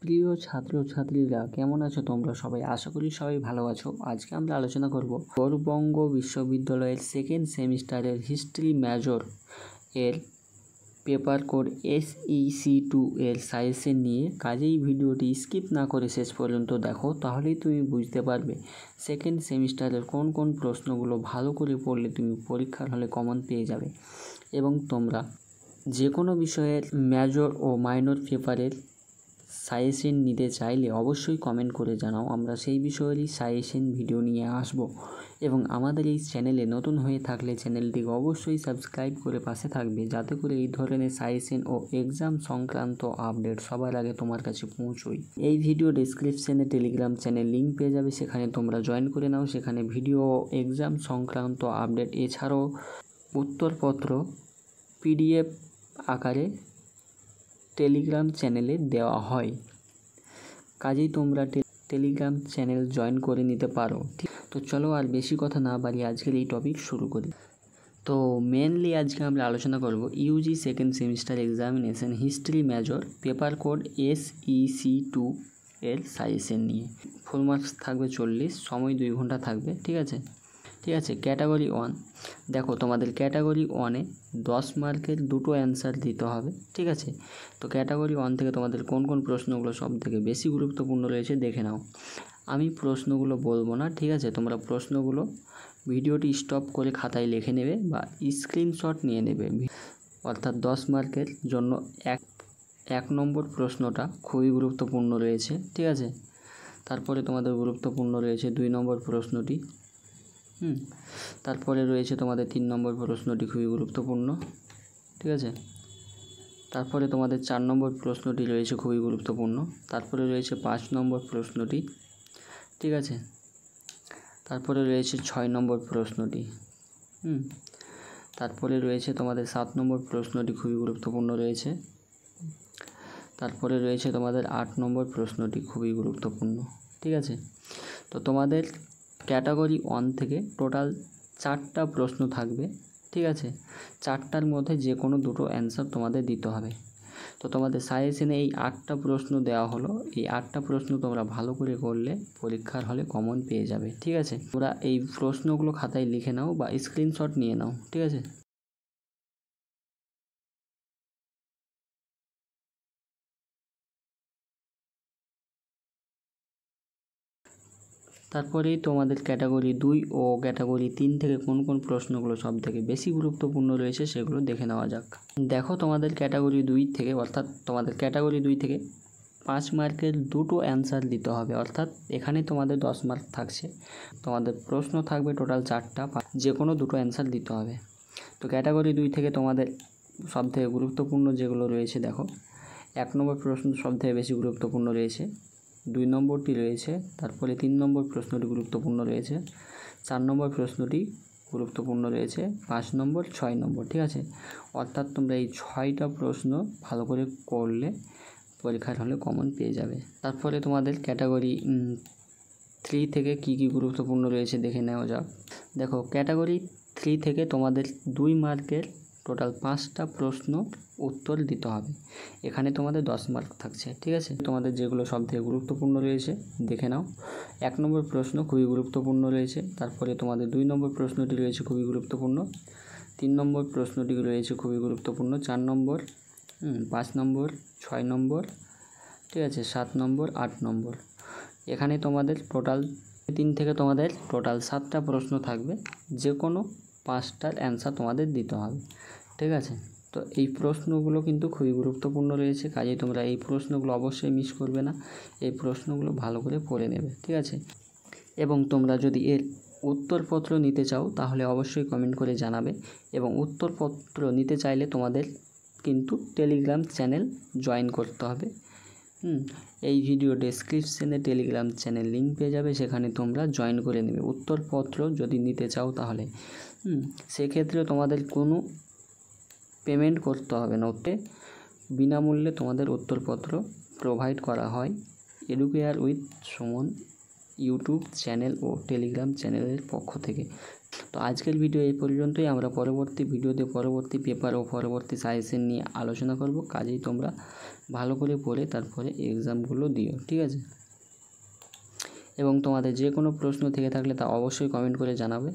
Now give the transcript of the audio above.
প্রিয় ছাত্রছাত্রীরা কেমন আছো তোমরা সবাই? আশা করি সবাই ভালো আছো। আজকে আমরা আলোচনা করব গৌড়বঙ্গ বিশ্ববিদ্যালয়ের সেকেন্ড সেমিস্টারের হিস্ট্রি মেজর এর পেপার কোড SEC2 এর সাজেশন নিয়ে। কাজেই ভিডিওটি স্কিপ না করে শেষ পর্যন্ত দেখো, তাহলেই তুমি বুঝতে পারবে সেকেন্ড সেমিস্টারের কোন কোন প্রশ্নগুলো ভালো করে পড়লে তুমি পরীক্ষার হলে কমন পেয়ে যাবে। এবং তোমরা যে কোনো বিষয়ের মেজর ও মাইনর পেপারের সাজেশন নিতে চাইলে অবশ্যই কমেন্ট করে জানাও, আমরা সেই বিষয়েরই সাজেশন ভিডিও নিয়ে আসব। এবং আমাদের এই চ্যানেলে নতুন হয়ে থাকলে চ্যানেলটিকে অবশ্যই সাবস্ক্রাইব করে পাশে থাকবে, যাতে করে এই ধরনের সাজেশন ও এক্সাম সংক্রান্ত আপডেট সবার আগে তোমার কাছে পৌঁছয়। এই ভিডিও ডেসক্রিপশনে টেলিগ্রাম চ্যানেল লিঙ্ক পেয়ে যাবে, সেখানে তোমরা জয়েন করে নাও। সেখানে ভিডিও ও এক্সাম সংক্রান্ত আপডেট এছাড়াও উত্তরপত্র PDF আকারে টেলিগ্রাম চ্যানেলে দেওয়া হয়। কাজেই তোমরা টেলিগ্রাম চ্যানেল জয়েন করে নিতে পারো। তো চলো আর বেশি কথা না বাড়িয়ে আজকের এই টপিক শুরু করি। তো মেনলি আজকে আমরা আলোচনা করব UG second semester examination history major paper code SEC2 এর সাজেশন নিয়ে। ফুল মার্কস থাকবে 40, সময় 2 ঘন্টা থাকবে। ঠিক আছে। ক্যাটাগরি 1 দেখো, তোমাদের ক্যাটাগরি 1-এ 10 মার্কের দুটো অ্যান্সার দিতে হবে। ঠিক আছে। তো ক্যাটাগরি 1 থেকে তোমাদের কোন কোন প্রশ্নগুলো সব থেকে বেশি গুরুত্বপূর্ণ রয়েছে দেখে নাও। আমি প্রশ্নগুলো বলবো না, ঠিক আছে? তোমরা প্রশ্নগুলো ভিডিওটি স্টপ করে খাতায় লিখে নেবে বা স্ক্রিনশট নিয়ে নেবে। অর্থাৎ 10 মার্কের জন্য এক নম্বর প্রশ্নটা খুবই গুরুত্বপূর্ণ রয়েছে। ঠিক আছে। তারপরে তোমাদের গুরুত্বপূর্ণ রয়েছে 2 নম্বর প্রশ্নটি। তারপরে রয়েছে তোমাদের 3 নম্বর প্রশ্নটি খুবই গুরুত্বপূর্ণ। ঠিক আছে। তারপরে তোমাদের 4 নম্বর প্রশ্নটি রয়েছে খুবই গুরুত্বপূর্ণ। তারপরে রয়েছে 5 নম্বর প্রশ্নটি। ঠিক আছে। তারপরে রয়েছে 6 নম্বর প্রশ্নটি। তারপরে রয়েছে তোমাদের 7 নম্বর প্রশ্নটি খুবই গুরুত্বপূর্ণ রয়েছে। তারপরে রয়েছে তোমাদের 8 নম্বর প্রশ্নটি খুবই গুরুত্বপূর্ণ। ঠিক আছে। তো তোমাদের ক্যাটাগরি 1 থেকে টোটাল 4টা প্রশ্ন থাকবে। ঠিক আছে। 4টার মধ্যে যে কোনো দুটো অ্যান্সার তোমাদের দিতে হবে। তো তোমাদের সাজেশনে এই 8টা প্রশ্ন দেওয়া হলো। এই 8টা প্রশ্ন তোমরা ভালো করে করলে পরীক্ষার হলে কমন পেয়ে যাবে। ঠিক আছে। তোমরা এই প্রশ্নগুলো খাতায় লিখে নাও বা স্ক্রিনশট নিয়ে নাও। ঠিক আছে। তারপরেই তোমাদের ক্যাটাগরি 2 ও ক্যাটাগরি 3 থেকে কোন কোন প্রশ্নগুলো সব থেকে বেশি গুরুত্বপূর্ণ রয়েছে সেগুলো দেখে নেওয়া যাক। দেখো, তোমাদের ক্যাটাগরি 2 থেকে অর্থাৎ তোমাদের ক্যাটাগরি 2 থেকে 5 মার্কের দুটো অ্যান্সার দিতে হবে। অর্থাৎ এখানে তোমাদের 10 মার্ক থাকছে, তোমাদের প্রশ্ন থাকবে টোটাল 4টা, যে কোনো দুটো অ্যান্সার দিতে হবে। তো ক্যাটাগরি 2 থেকে তোমাদের সব থেকে গুরুত্বপূর্ণ যেগুলো রয়েছে দেখো, 1 নম্বর প্রশ্ন সব থেকে বেশি গুরুত্বপূর্ণ রয়েছে, 2 নম্বরটি রয়েছে, তারপরে 3 নম্বর প্রশ্নটি গুরুত্বপূর্ণ রয়েছে, 4 নম্বর প্রশ্নটি গুরুত্বপূর্ণ রয়েছে, 5 নম্বর, 6 নম্বর। ঠিক আছে। অর্থাৎ তোমরা এই 6টা প্রশ্ন ভালো করে করলে পরীক্ষার হলে কমন পেয়ে যাবে। তারপরে তোমাদের ক্যাটাগরি 3 থেকে কি কি গুরুত্বপূর্ণ রয়েছে দেখে নেওয়া যাক। দেখো, ক্যাটাগরি 3 থেকে তোমাদের 2 মার্কের টোটাল 5টা প্রশ্ন উত্তর দিতে হবে। এখানে তোমাদের 10 মার্ক থাকছে। ঠিক আছে। তোমাদের যেগুলো সব থেকে গুরুত্বপূর্ণ রয়েছে দেখে নাও। 1 নম্বর প্রশ্ন খুবই গুরুত্বপূর্ণ রয়েছে। তারপরে তোমাদের 2 নম্বর প্রশ্নটি রয়েছে খুবই গুরুত্বপূর্ণ, 3 নম্বর প্রশ্নটি রয়েছে খুবই গুরুত্বপূর্ণ, 4 নম্বর, 5 নম্বর, 6 নম্বর। ঠিক আছে। 7 নম্বর, 8 নম্বর। এখানে তোমাদের টোটাল 3 থেকে তোমাদের টোটাল 7টা প্রশ্ন থাকবে, যে কোনো 5টার অ্যান্সার তোমাদের দিতে হবে। ঠিক আছে। তো এই প্রশ্নগুলো কিন্তু খুবই গুরুত্বপূর্ণ রয়েছে, কাজেই তোমরা এই প্রশ্নগুলো অবশ্যই মিস করবে না। এই প্রশ্নগুলো ভালো করে পড়ে নেবে। ঠিক আছে। এবং তোমরা যদি এর উত্তরপত্র নিতে চাও তাহলে অবশ্যই কমেন্ট করে জানাবে। এবং উত্তরপত্র নিতে চাইলে তোমাদের কিন্তু টেলিগ্রাম চ্যানেল জয়েন করতে হবে। এই ভিডিও ডেসক্রিপশনে টেলিগ্রাম চ্যানেল লিঙ্ক পেয়ে যাবে, সেখানে তোমরা জয়েন করে নেবে উত্তরপত্র যদি নিতে চাও তাহলে। সেক্ষেত্রে তোমাদের কোনো পেমেন্ট করতে হবে না, ওতে বিনামূল্যে তোমাদের উত্তরপত্র প্রোভাইড করা হয় Educare with Suman YouTube channel ও টেলিগ্রাম চ্যানেলের পক্ষ থেকে। তো আজকের ভিডিও এই পর্যন্তই। আমরা পরবর্তী ভিডিওতে পরবর্তী পেপার ও পরবর্তী সাজেশন নিয়ে আলোচনা করব। কাজেই তোমরা ভালো করে পড়ে তারপরে এক্সামগুলো দিও, ঠিক আছে? এবং তোমাদের যে কোনো প্রশ্ন থেকে থাকলে তা অবশ্যই কমেন্ট করে জানাবে।